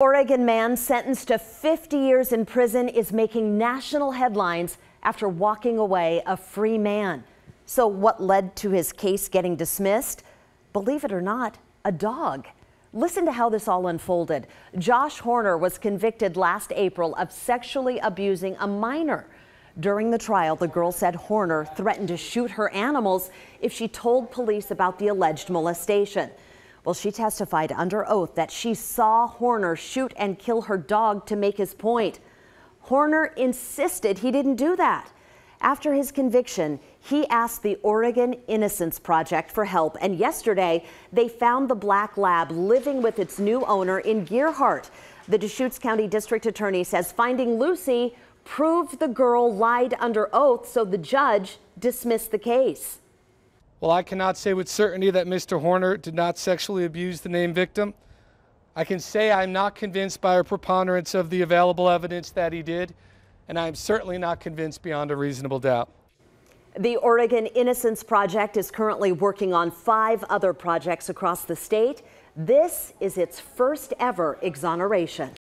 Oregon man sentenced to 50 years in prison is making national headlines after walking away a free man. So what led to his case getting dismissed? Believe it or not, a dog. Listen to how this all unfolded. Josh Horner was convicted last April of sexually abusing a minor. During the trial, the girl said Horner threatened to shoot her animals if she told police about the alleged molestation. Well, she testified under oath that she saw Horner shoot and kill her dog to make his point. Horner insisted he didn't do that. After his conviction, he asked the Oregon Innocence Project for help, and yesterday they found the black lab living with its new owner in Gearhart. The Deschutes County District Attorney says finding Lucy proved the girl lied under oath, so the judge dismissed the case. Well, I cannot say with certainty that Mr. Horner did not sexually abuse the named victim. I can say I'm not convinced by a preponderance of the available evidence that he did, and I'm certainly not convinced beyond a reasonable doubt. The Oregon Innocence Project is currently working on 5 other projects across the state. This is its first ever exoneration.